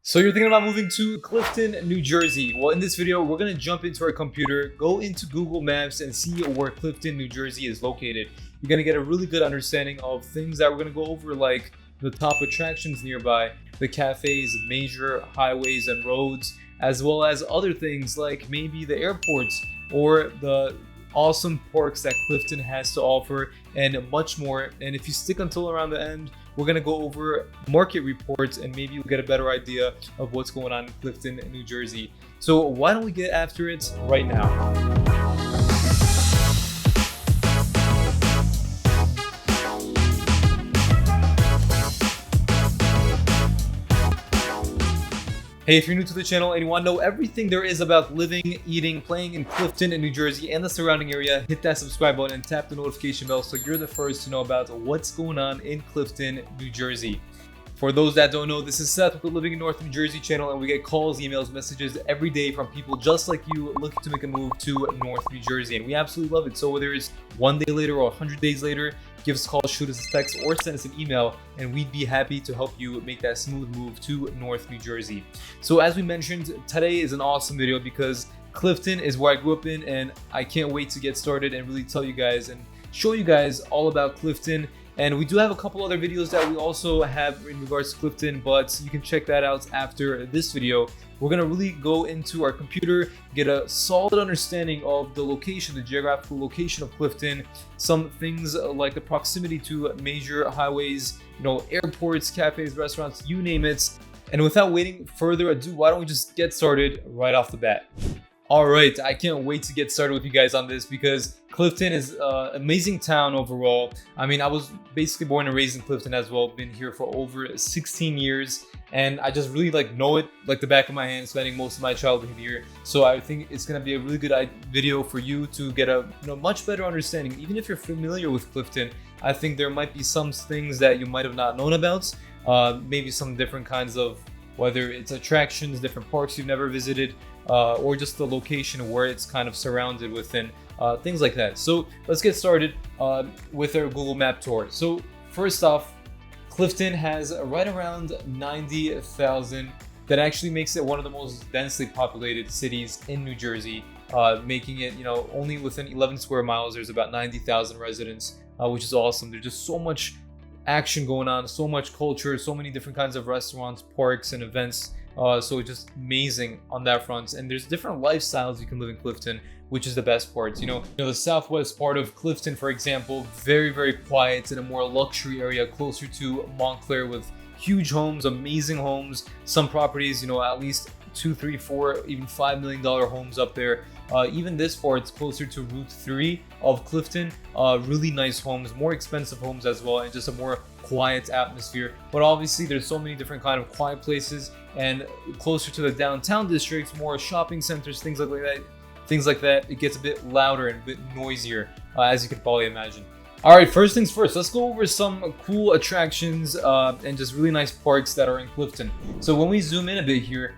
So you're thinking about moving to Clifton, New Jersey. Well, in this video, we're gonna jump into our computer, go into Google Maps and see where Clifton, New Jersey is located. You're gonna get a really good understanding of things that we're gonna go over, like the top attractions nearby, the cafes, major highways and roads, as well as other things like maybe the airports or the awesome parks that Clifton has to offer and much more. And if you stick until around the end, we're gonna go over market reports and maybe you'll get a better idea of what's going on in Clifton, New Jersey. So why don't we get after it right now? Hey, if you're new to the channel and you want to know everything there is about living, eating, playing in Clifton and New Jersey and the surrounding area, hit that subscribe button and tap the notification bell so you're the first to know about what's going on in Clifton, New Jersey. For those that don't know, this is Seth with the Living in North New Jersey channel, and we get calls, emails, messages every day from people just like you looking to make a move to North New Jersey, and we absolutely love it. So whether it's 1 day later or 100 days later, give us a call, shoot us a text, or send us an email, and we'd be happy to help you make that smooth move to North New Jersey. So as we mentioned, today is an awesome video because Clifton is where I grew up in, and I can't wait to get started and really tell you guys and show you guys all about Clifton. And we do have a couple other videos that we also have in regards to Clifton, but you can check that out after this video. We're gonna really go into our computer, get a solid understanding of the location, the geographical location of Clifton, some things like the proximity to major highways, airports, cafes, restaurants, you name it. And without waiting further ado, why don't we just get started right off the bat? All right, I can't wait to get started with you guys on this because Clifton is an amazing town overall. I mean, I was basically born and raised in Clifton as well. Been here for over 16 years, and I just really know it like the back of my hand, spending most of my childhood here. So I think it's gonna be a really good video for you to get a much better understanding. Even if you're familiar with Clifton, I think there might be some things that you might have not known about. Maybe some different kinds of, whether it's attractions, different parks you've never visited, or just the location where it's kind of surrounded within, things like that. So let's get started with our Google Map tour. So first off, Clifton has right around 90,000. That actually makes it one of the most densely populated cities in New Jersey, making it, only within 11 square miles, there's about 90,000 residents, which is awesome. There's just so much action going on, so much culture, so many different kinds of restaurants, parks, and events. So it's just amazing on that front. And there's different lifestyles you can live in Clifton, which is the best part. The southwest part of Clifton, for example, very, very quiet in a more luxury area closer to Montclair with huge homes, amazing homes. Some properties, at least $2, $3, $4, even $5 million homes up there. Even this part's closer to Route 3 of Clifton. Really nice homes, more expensive homes as well, and just a more quiet atmosphere. But obviously there's so many different kind of quiet places, and closer to the downtown districts, more shopping centers, things like that, it gets a bit louder and a bit noisier, as you can probably imagine. All right, first things first, let's go over some cool attractions and just really nice parks that are in Clifton. So when we zoom in a bit here,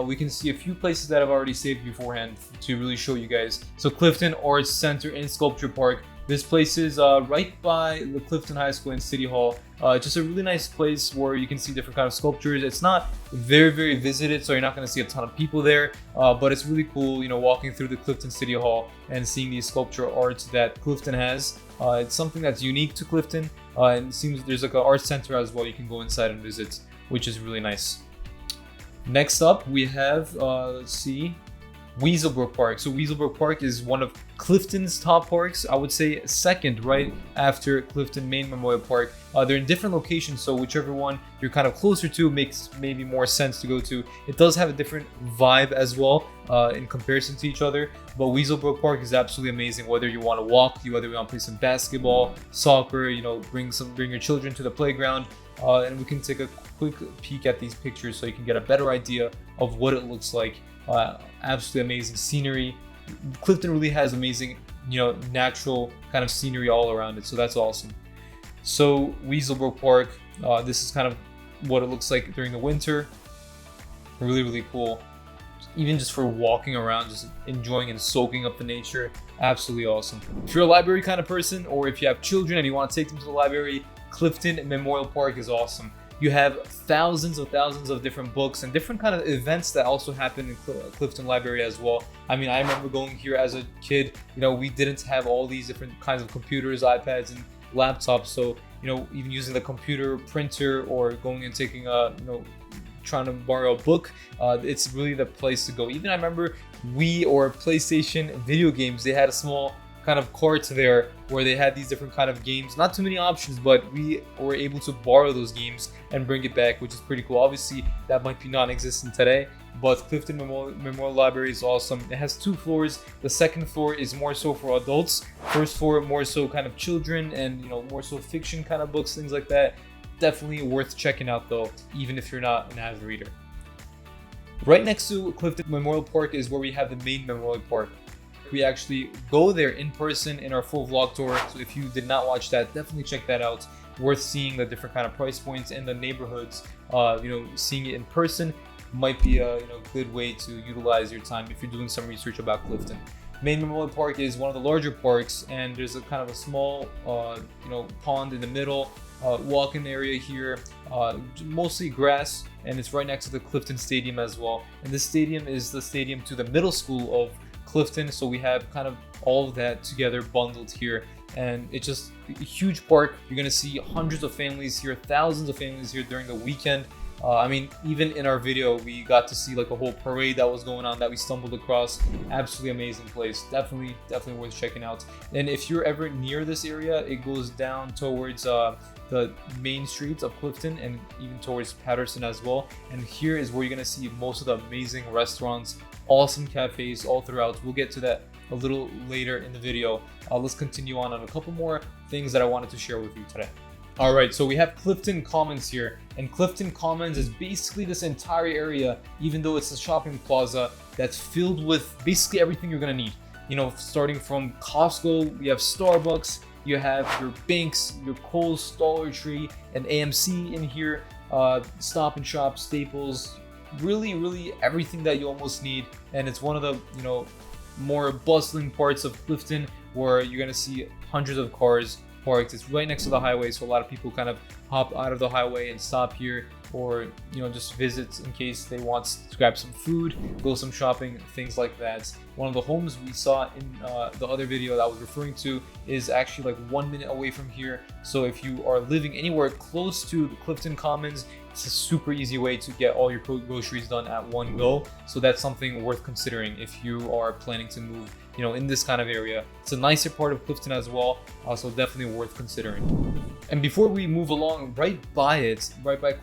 we can see a few places that I've already saved beforehand to really show you guys. So Clifton Arts Center and Sculpture Park. This place is right by the Clifton High School and City Hall. Just a really nice place where you can see different kind of sculptures. It's not very, very visited, so you're not going to see a ton of people there, but it's really cool, walking through the Clifton City Hall and seeing these sculpture arts that Clifton has. It's something that's unique to Clifton, and it seems there's like an art center as well you can go inside and visit, which is really nice. Next up, we have, let's see, Weaselbrook Park. So Weaselbrook Park is one of Clifton's top parks. I would say second right after Clifton Main Memorial Park. They're in different locations, so whichever one you're kind of closer to makes maybe more sense to go to. It does have a different vibe as well in comparison to each other, but Weaselbrook Park is absolutely amazing. Whether you want to walk, whether you want to play some basketball, soccer, bring your children to the playground, and we can take a quick peek at these pictures so you can get a better idea of what it looks like. Absolutely amazing scenery. Clifton really has amazing, natural kind of scenery all around it, so that's awesome. So Weaselbrook Park, this is kind of what it looks like during the winter. Really, really cool. Even just for walking around, just enjoying and soaking up the nature, absolutely awesome. If you're a library kind of person, or if you have children and you want to take them to the library, Clifton Memorial Park is awesome. You have thousands of different books and different kind of events that also happen in Clifton Library as well. I mean, I remember going here as a kid, we didn't have all these different kinds of computers, iPads, and laptops. So, even using the computer printer or going and taking trying to borrow a book, it's really the place to go. Even I remember Wii or PlayStation video games, they had a small kind of cart there where they had these different kind of games. Not too many options, but we were able to borrow those games and bring it back, which is pretty cool. Obviously, that might be non-existent today, but Clifton Memorial Library is awesome. It has 2 floors. The second floor is more so for adults. First floor, more so kind of children and, more so fiction kind of books, things like that. Definitely worth checking out though, even if you're not an avid reader. Right next to Clifton Memorial Park is where we have the main Memorial Park. We actually go there in person in our full vlog tour. So if you did not watch that, definitely check that out. Worth seeing the different kind of price points and the neighborhoods. Seeing it in person might be a good way to utilize your time if you're doing some research about Clifton. Main Memorial Park is one of the larger parks, and there's a kind of a small pond in the middle. Walk-in area here, mostly grass, and it's right next to the Clifton Stadium as well. And this stadium is the stadium to the middle school of Clifton, so we have kind of all of that together bundled here, and it's just a huge park. You're gonna see hundreds of families here, thousands of families here during the weekend. I mean, even in our video, we got to see like a whole parade that was going on that we stumbled across. Absolutely amazing place. Definitely worth checking out. And if you're ever near this area, it goes down towards the main streets of Clifton and even towards Patterson as well. And here is where you're gonna see most of the amazing restaurants, awesome cafes all throughout. We'll get to that a little later in the video. Let's continue on a couple more things that I wanted to share with you today. All right, so we have Clifton Commons here, and Clifton Commons is basically this entire area, even though it's a shopping plaza that's filled with basically everything you're gonna need. Starting from Costco, you have Starbucks, you have your banks, your Kohl's, Dollar Tree, and AMC in here, Stop and Shop, Staples, really everything that you almost need. And it's one of the more bustling parts of Clifton where you're gonna see hundreds of cars parked. It's right next to the highway, so a lot of people kind of hop out of the highway and stop here, or just visit in case they want to grab some food, go some shopping, things like that. One of the homes we saw in the other video that I was referring to is actually like 1 minute away from here. So if you are living anywhere close to the Clifton Commons, it's a super easy way to get all your groceries done at one go. So that's something worth considering if you are planning to move in this kind of area. It's a nicer part of Clifton as well, so definitely worth considering. And before we move along, right by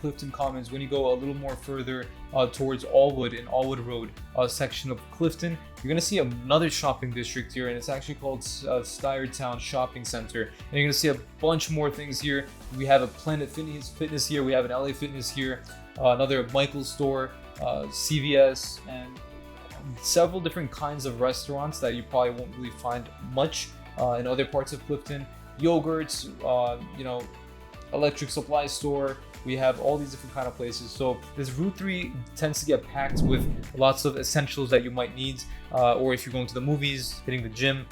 Clifton Commons, when you go a little more further towards Allwood and Allwood Road section of Clifton, you're gonna see another shopping district here, and it's actually called Stuyertown Shopping Center. And you're gonna see a bunch more things here. We have a Planet Fitness here, we have an LA Fitness here, another Michael's store, CVS, and several different kinds of restaurants that you probably won't really find much in other parts of Clifton. Yogurts, electric supply store. We have all these different kind of places. So this Route 3 tends to get packed with lots of essentials that you might need, or if you're going to the movies, hitting the gym.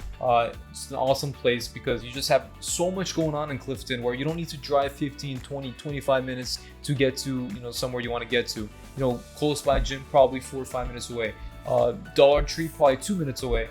It's an awesome place because you just have so much going on in Clifton where you don't need to drive 15, 20, 25 minutes to get to somewhere you want to get to. Close by gym, probably 4 or 5 minutes away. Dollar Tree, probably 2 minutes away.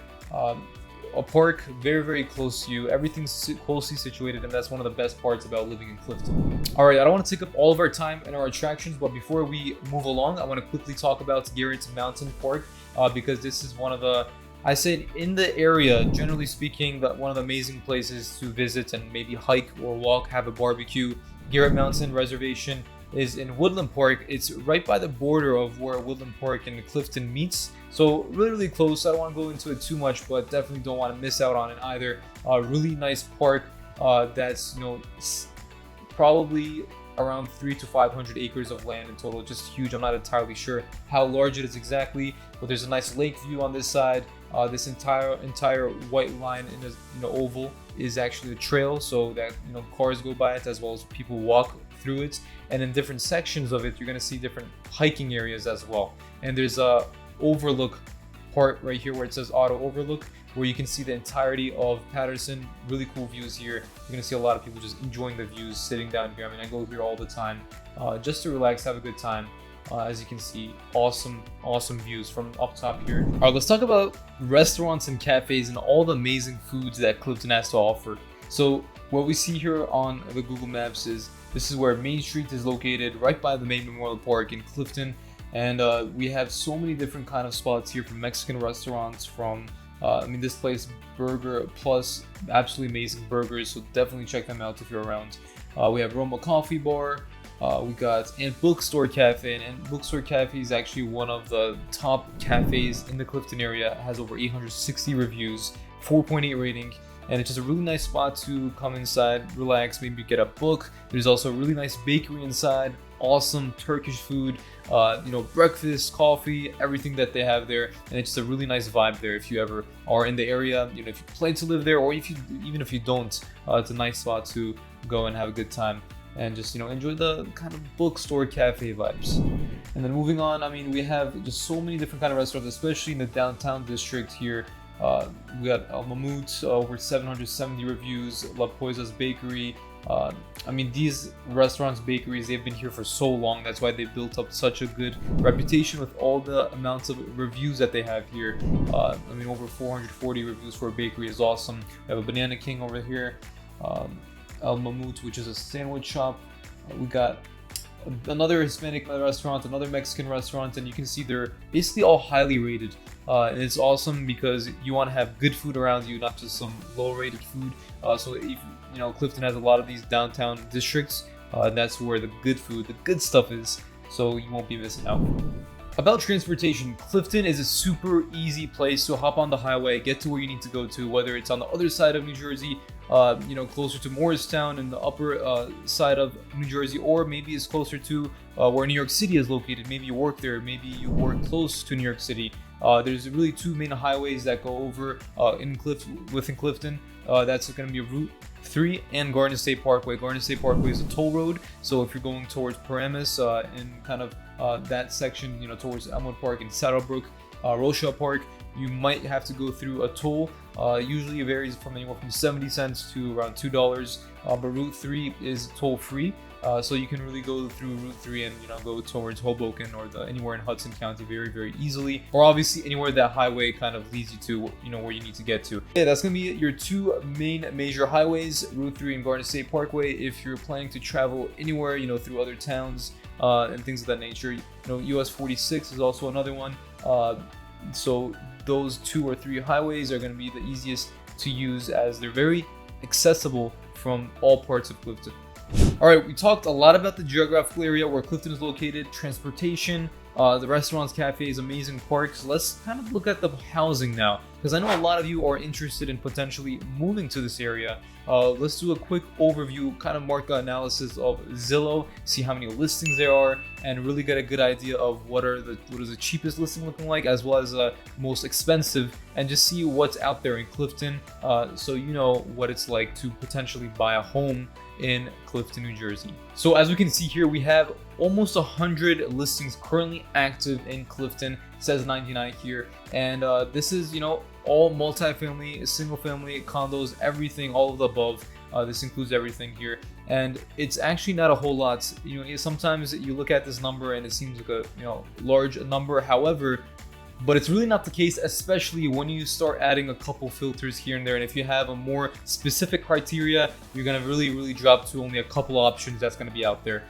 A park very close to you. Everything's closely situated, and that's one of the best parts about living in Clifton. All right, I don't want to take up all of our time and our attractions, but before we move along, I want to quickly talk about Garrett Mountain Park because this is one of the, I said in the area, generally speaking, that one of the amazing places to visit and maybe hike or walk, have a barbecue. Garrett Mountain Reservation is in Woodland Park. It's right by the border of where Woodland Park and Clifton meets. So really close. I don't want to go into it too much, but definitely don't want to miss out on it either. Really nice park that's probably around 300 to 500 acres of land in total. Just huge. I'm not entirely sure how large it is exactly, but there's a nice lake view on this side. This entire white line in the oval is actually a trail, so that cars go by it as well as people walk through it. And in different sections of it, you're going to see different hiking areas as well. And there's a overlook part right here where it says auto overlook. where you can see the entirety of Patterson. Really cool views here. You're gonna see a lot of people just enjoying the views, sitting down here. I mean, I go here all the time just to relax, have a good time. As you can see, awesome views from up top here. All right, let's talk about restaurants and cafes and all the amazing foods that Clifton has to offer. So what we see here on the Google Maps is this is where Main Street is located, right by the main Memorial Park in Clifton. And we have so many different kind of spots here, from Mexican restaurants, from I mean, this place, Burger Plus, absolutely amazing burgers, so definitely check them out if you're around. We have Roma Coffee Bar, we got and Bookstore Cafe, and Bookstore Cafe is actually one of the top cafes in the Clifton area. It has over 860 reviews, 4.8 rating, and it's just a really nice spot to come inside, relax, maybe get a book. There's also a really nice bakery inside, awesome Turkish food, you know, breakfast, coffee, everything that they have there, and it's a really nice vibe there if you ever are in the area. You know, if you plan to live there, or even if you don't, it's a nice spot to go and have a good time and just, you know, enjoy the kind of bookstore cafe vibes. And then moving on, I mean, we have just so many different kind of restaurants, especially in the downtown district here. We got El Mamut, over 770 reviews, La Poisa's Bakery. I mean, these restaurants, bakeries, they've been here for so long. That's why they built up such a good reputation with all the amounts of reviews that they have here. I mean, over 440 reviews for a bakery is awesome. We have a Banana King over here, El Mamut, which is a sandwich shop. We got another Hispanic restaurant, another Mexican restaurant, and you can see they're basically all highly rated. And it's awesome because you want to have good food around you, not just some low-rated food. So if you know, Clifton has a lot of these downtown districts. That's where the good food, the good stuff is. So you won't be missing out. About transportation, Clifton is a super easy place to hop on the highway, get to where you need to go to, whether it's on the other side of New Jersey, you know, closer to Morristown in the upper side of New Jersey, or maybe it's closer to where New York City is located. Maybe you work there, maybe you work close to New York City. There's really two main highways that go over within Clifton. That's going to be Route 3 and Garden State Parkway. Garden State Parkway is a toll road, so if you're going towards Paramus and kind of that section, you know, towards Elmwood Park and Saddlebrook, Rochelle Park, you might have to go through a toll. Usually it varies from anywhere from 70 cents to around $2, but Route 3 is toll free. So you can really go through Route 3 and, you know, go towards Hoboken or anywhere in Hudson County very easily, or obviously anywhere that highway kind of leads you to, you know, where you need to get to. Yeah, that's gonna be your two main major highways, Route 3 and Garden State Parkway. If you're planning to travel anywhere, you know, through other towns and things of that nature, you know, US 46 is also another one. So those 2 or 3 highways are going to be the easiest to use, as they're very accessible from all parts of Clifton. All right, we talked a lot about the geographical area where Clifton is located, transportation, the restaurants, cafes, amazing parks. Let's kind of look at the housing now, because I know a lot of you are interested in potentially moving to this area. Let's do a quick overview, kind of market analysis of Zillow, see how many listings there are, and really get a good idea of what is the cheapest listing looking like, as well as most expensive, and just see what's out there in Clifton, so you know what it's like to potentially buy a home in Clifton, New Jersey. So as we can see here, we have almost 100 listings currently active in Clifton. It says 99 here, and this is, you know, all multifamily, single family, condos, everything, all of the above. This includes everything here, and it's actually not a whole lot. You know, sometimes you look at this number and it seems like a, you know, large number. However, but it's really not the case, especially when you start adding a couple filters here and there. And if you have a more specific criteria, you're gonna really drop to only a couple options that's gonna be out there.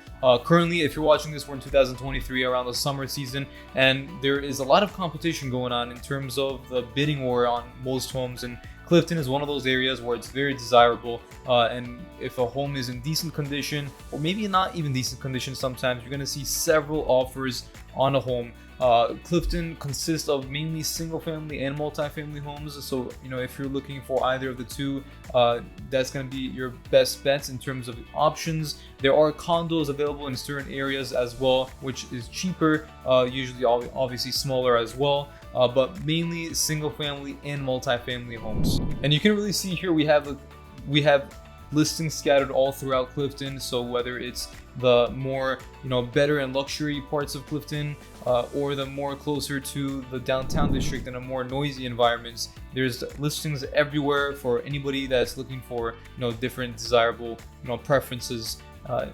Currently, if you're watching this, we're in 2023, around the summer season, and there is a lot of competition going on in terms of the bidding war on most homes. And Clifton is one of those areas where it's very desirable, and if a home is in decent condition, or maybe not even decent condition, sometimes you're going to see several offers on a home. Clifton consists of mainly single family and multi-family homes, so you know, if you're looking for either of the two, that's going to be your best bets in terms of options. There are condos available in certain areas as well, which is cheaper, usually obviously smaller as well, but mainly single family and multi-family homes. And you can really see here we have listings scattered all throughout Clifton. So whether it's the more better and luxury parts of Clifton, or the more closer to the downtown district and a more noisy environments, there's listings everywhere for anybody that's looking for different desirable preferences.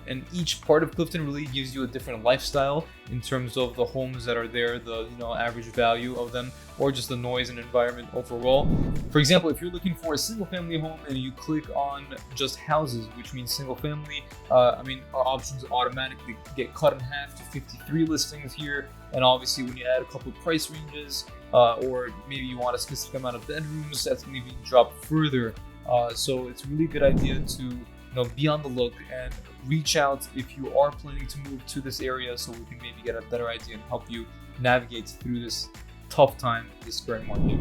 And each part of Clifton really gives you a different lifestyle in terms of the homes that are there, the average value of them, or just the noise and environment overall. For example, if you're looking for a single family home and you click on just houses, which means single family, our options automatically get cut in half to 53 listings here. And obviously when you add a couple of price ranges, or maybe you want a specific amount of bedrooms, that's going to be dropped further. So it's a really good idea to be on the look and reach out if you are planning to move to this area, so we can maybe get a better idea and help you navigate through this tough time, this current market.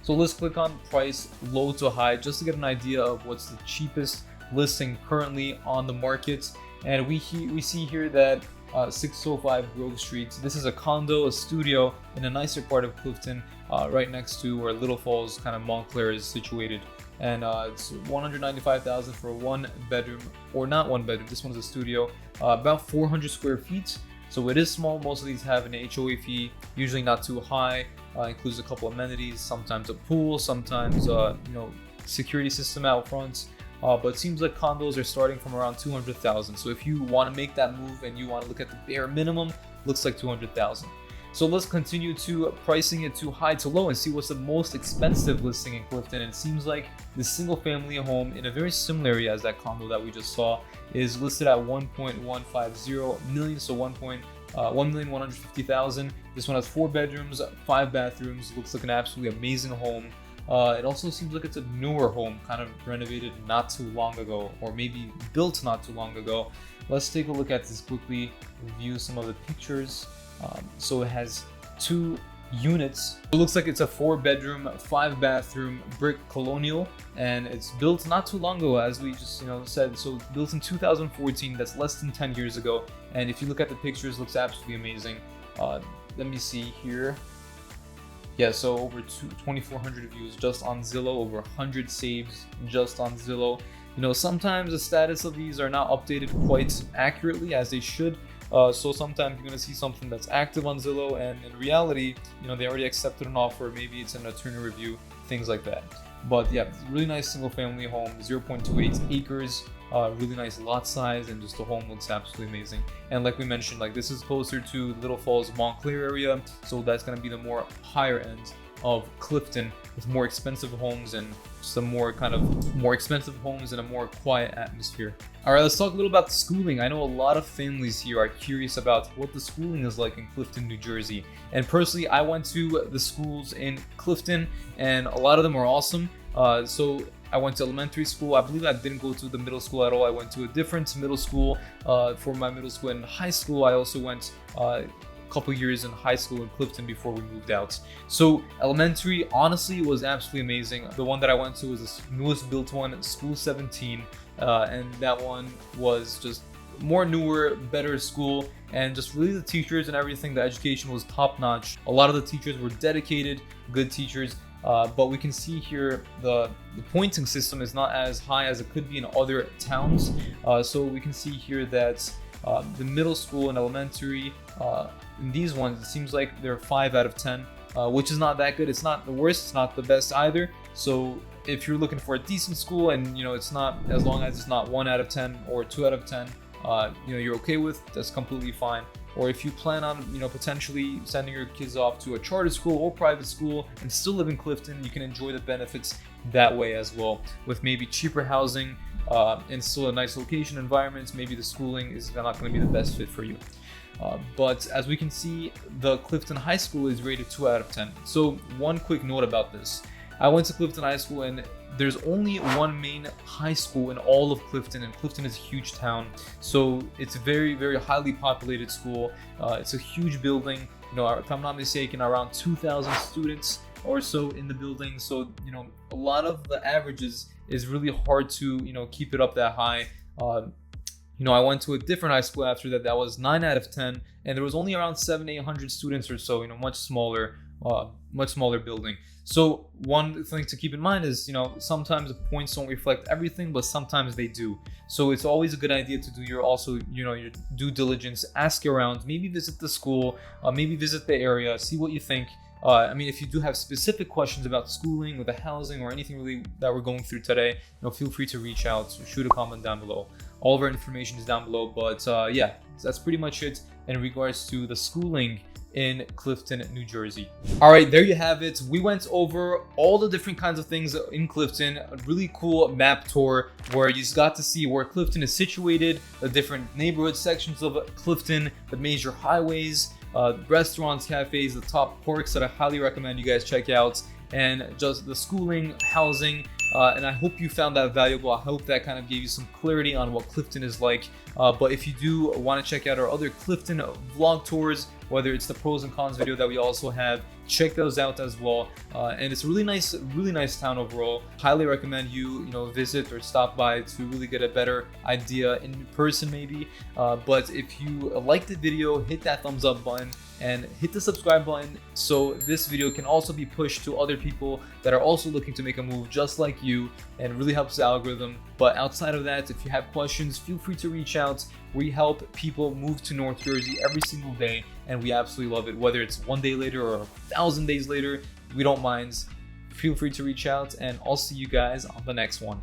So let's click on price low to high just to get an idea of what's the cheapest listing currently on the market. And we see here that 605 Grove Street. This is a condo, a studio in a nicer part of Clifton, right next to where Little Falls, kind of Montclair, is situated. And it's $195,000 for a one bedroom, or not one bedroom. This one's a studio, about 400 square feet. So it is small. Most of these have an HOA fee, usually not too high. Includes a couple amenities, sometimes a pool, sometimes security system out front. But it seems like condos are starting from around 200,000. So if you want to make that move and you want to look at the bare minimum, looks like 200,000. So let's continue to pricing it to high to low and see what's the most expensive listing in Clifton. And it seems like the single family home in a very similar area as that condo that we just saw is listed at 1.150 million, so 1,150,000. This one has 4 bedrooms, 5 bathrooms, looks like an absolutely amazing home. It also seems like it's a newer home, kind of renovated not too long ago, or maybe built not too long ago. Let's take a look at this quickly, review some of the pictures. So it has 2 units. It looks like it's a 4 bedroom, 5 bathroom brick colonial, and it's built not too long ago, as we just said. So built in 2014, that's less than 10 years ago. And if you look at the pictures, it looks absolutely amazing. Let me see here. Yeah, so over 2,400 views just on Zillow, over 100 saves just on Zillow. Sometimes the status of these are not updated quite accurately as they should. So sometimes you're going to see something that's active on Zillow, and in reality, they already accepted an offer. Maybe it's an attorney review, things like that. But yeah, really nice single family home, 0.28 acres, really nice lot size, and just the home looks absolutely amazing. And like we mentioned, this is closer to Little Falls, Montclair area, so that's going to be the more higher end of Clifton, with more expensive homes and some more expensive homes in a more quiet atmosphere. All right, let's talk a little about the schooling. I know a lot of families here are curious about what the schooling is like in Clifton, New Jersey. And personally, I went to the schools in Clifton, and a lot of them are awesome. So I went to elementary school. I believe I didn't go to the middle school at all. I went to a different middle school for my middle school. And high school, I also went couple years in high school in Clifton before we moved out. So elementary honestly was absolutely amazing. The one that I went to was the newest built one, School 17, and that one was just more newer, better school, and just really the teachers and everything, the education was top notch. A lot of the teachers were dedicated, good teachers, but we can see here the pointing system is not as high as it could be in other towns. So we can see here that the middle school and elementary, in these ones, it seems like they're 5 out of 10, which is not that good. It's not the worst, it's not the best either. So if you're looking for a decent school and it's not, as long as it's not 1 out of 10 or 2 out of 10, you're okay with, that's completely fine. Or if you plan on potentially sending your kids off to a charter school or private school and still live in Clifton, you can enjoy the benefits that way as well, with maybe cheaper housing and still a nice location environment. Maybe the schooling is not going to be the best fit for you. But as we can see, the Clifton High School is rated 2 out of 10. So one quick note about this. I went to Clifton High School, and there's only one main high school in all of Clifton, and Clifton is a huge town. So it's a very, very highly populated school. It's a huge building. If I'm not mistaken, around 2,000 students or so in the building. So, a lot of the averages is really hard to, keep it up that high. I went to a different high school after that. That was 9 out of 10, and there was only around 700-800 students or so. Much smaller. much smaller building. So one thing to keep in mind is, sometimes the points don't reflect everything, but sometimes they do. So it's always a good idea to do your due diligence, ask around, maybe visit the school, maybe visit the area, see what you think. If you do have specific questions about schooling or the housing or anything really that we're going through today, feel free to reach out, shoot a comment down below. All of our information is down below, but yeah, that's pretty much it in regards to the schooling in Clifton, New Jersey. All right, there you have it. We went over all the different kinds of things in Clifton. A really cool map tour where you just got to see where Clifton is situated, the different neighborhood sections of Clifton, the major highways, restaurants, cafes, the top parks that I highly recommend you guys check out, and just the schooling, housing. And I hope you found that valuable. I hope that kind of gave you some clarity on what Clifton is like. But if you do want to check out our other Clifton vlog tours, whether it's the pros and cons video that we also have, check those out as well. And it's a really nice town overall. Highly recommend you visit or stop by to really get a better idea in person maybe. But if you liked the video, hit that thumbs up button and hit the subscribe button so this video can also be pushed to other people that are also looking to make a move just like you, and really helps the algorithm. But outside of that, if you have questions, feel free to reach out. We help people move to North Jersey every single day, and we absolutely love it. Whether it's 1 day later or 1,000 days later, we don't mind. Feel free to reach out, and I'll see you guys on the next one.